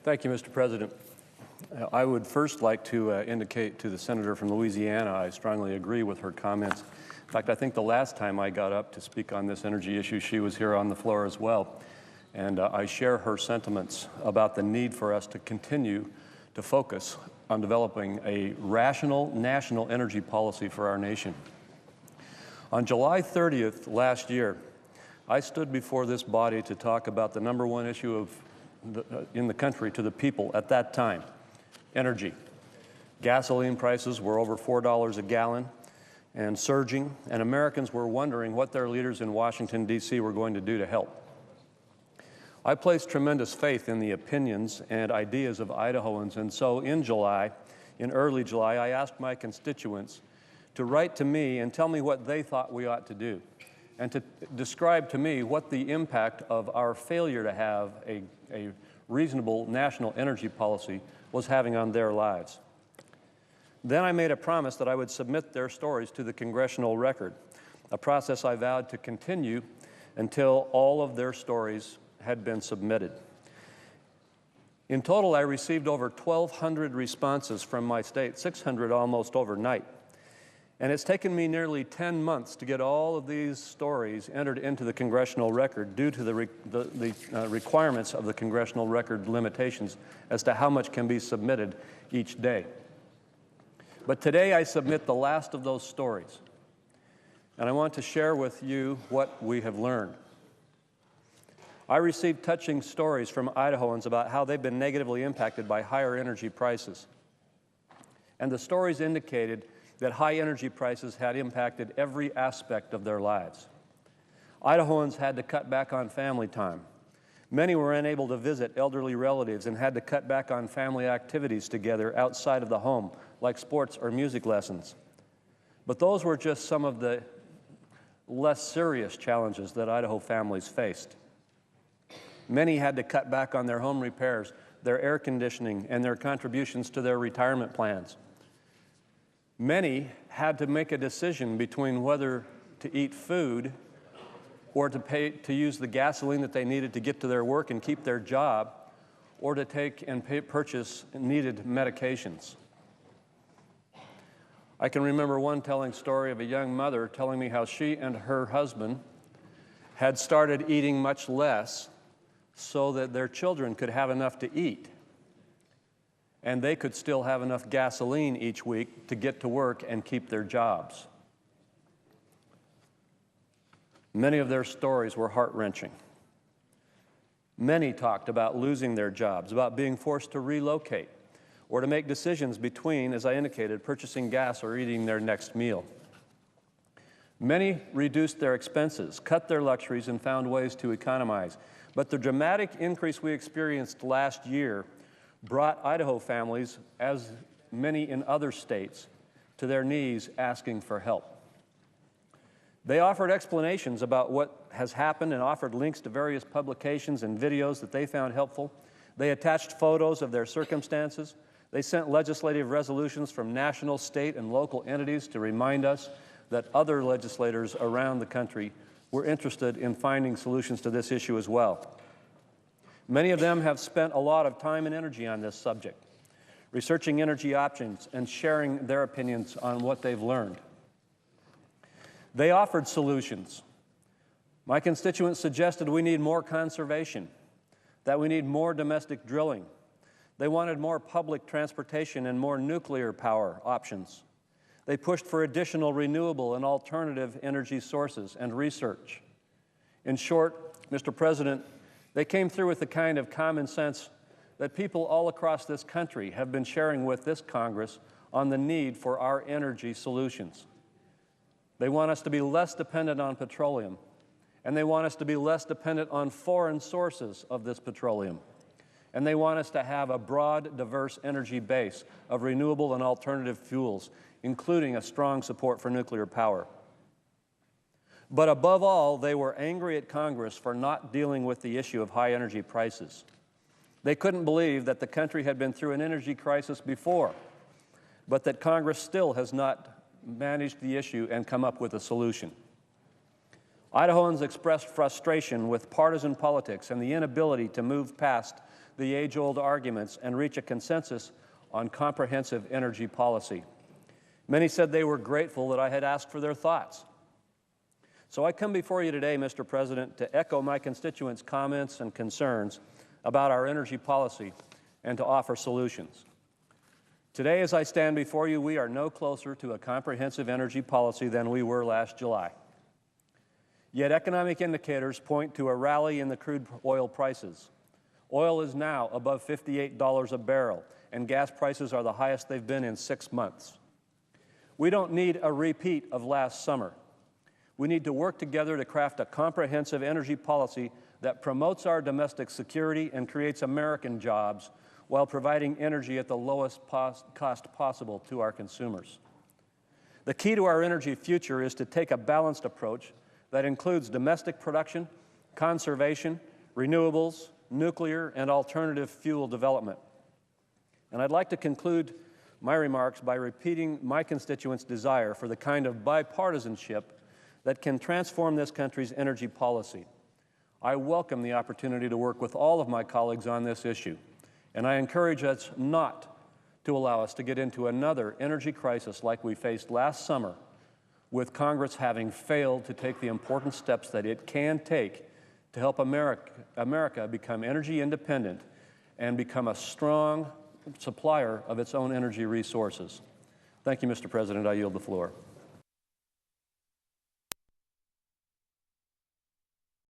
Thank you, Mr. President. I would first like to indicate to the senator from Louisiana I strongly agree with her comments. In fact, I think the last time I got up to speak on this energy issue, she was here on the floor as well. And I share her sentiments about the need for us to continue to focus on developing a rational national energy policy for our nation. On July 30th last year, I stood before this body to talk about the #1 issue in the country to the people at that time: energy. Gasoline prices were over $4 a gallon and surging, and Americans were wondering what their leaders in Washington, D.C. were going to do to help. I placed tremendous faith in the opinions and ideas of Idahoans, and so in early July, I asked my constituents to write to me and tell me what they thought we ought to do, and to describe to me what the impact of our failure to have a reasonable national energy policy was having on their lives. Then I made a promise that I would submit their stories to the congressional record, a process I vowed to continue until all of their stories had been submitted. In total, I received over 1,200 responses from my state, 600 almost overnight. And it's taken me nearly 10 months to get all of these stories entered into the congressional record due to the requirements of the congressional record limitations as to how much can be submitted each day. But today I submit the last of those stories, and I want to share with you what we have learned. I received touching stories from Idahoans about how they've been negatively impacted by higher energy prices. And the stories indicated that high energy prices had impacted every aspect of their lives. Idahoans had to cut back on family time. Many were unable to visit elderly relatives and had to cut back on family activities together outside of the home, like sports or music lessons. But those were just some of the less serious challenges that Idaho families faced. Many had to cut back on their home repairs, their air conditioning, and their contributions to their retirement plans. Many had to make a decision between whether to eat food or to use the gasoline that they needed to get to their work and keep their job, or to take and purchase needed medications. I can remember one telling story of a young mother telling me how she and her husband had started eating much less so that their children could have enough to eat, and they could still have enough gasoline each week to get to work and keep their jobs. Many of their stories were heart-wrenching. Many talked about losing their jobs, about being forced to relocate, or to make decisions between, as I indicated, purchasing gas or eating their next meal. Many reduced their expenses, cut their luxuries, and found ways to economize. But the dramatic increase we experienced last year brought Idaho families, as many in other states, to their knees asking for help. They offered explanations about what has happened and offered links to various publications and videos that they found helpful. They attached photos of their circumstances. They sent legislative resolutions from national, state, and local entities to remind us that other legislators around the country were interested in finding solutions to this issue as well. Many of them have spent a lot of time and energy on this subject, researching energy options and sharing their opinions on what they've learned. They offered solutions. My constituents suggested we need more conservation, that we need more domestic drilling. They wanted more public transportation and more nuclear power options. They pushed for additional renewable and alternative energy sources and research. In short, Mr. President, they came through with the kind of common sense that people all across this country have been sharing with this Congress on the need for our energy solutions. They want us to be less dependent on petroleum, and they want us to be less dependent on foreign sources of this petroleum. And they want us to have a broad, diverse energy base of renewable and alternative fuels, including a strong support for nuclear power. But above all, they were angry at Congress for not dealing with the issue of high energy prices. They couldn't believe that the country had been through an energy crisis before, but that Congress still has not managed the issue and come up with a solution. Idahoans expressed frustration with partisan politics and the inability to move past the age-old arguments and reach a consensus on comprehensive energy policy. Many said they were grateful that I had asked for their thoughts. So I come before you today, Mr. President, to echo my constituents' comments and concerns about our energy policy and to offer solutions. Today, as I stand before you, we are no closer to a comprehensive energy policy than we were last July. Yet economic indicators point to a rally in the crude oil prices. Oil is now above $58 a barrel, and gas prices are the highest they've been in 6 months. We don't need a repeat of last summer. We need to work together to craft a comprehensive energy policy that promotes our domestic security and creates American jobs while providing energy at the lowest cost possible to our consumers. The key to our energy future is to take a balanced approach that includes domestic production, conservation, renewables, nuclear, and alternative fuel development. And I'd like to conclude my remarks by repeating my constituents' desire for the kind of bipartisanship that can transform this country's energy policy. I welcome the opportunity to work with all of my colleagues on this issue, and I encourage us not to allow us to get into another energy crisis like we faced last summer, with Congress having failed to take the important steps that it can take to help America become energy independent and become a strong supplier of its own energy resources. Thank you, Mr. President. I yield the floor.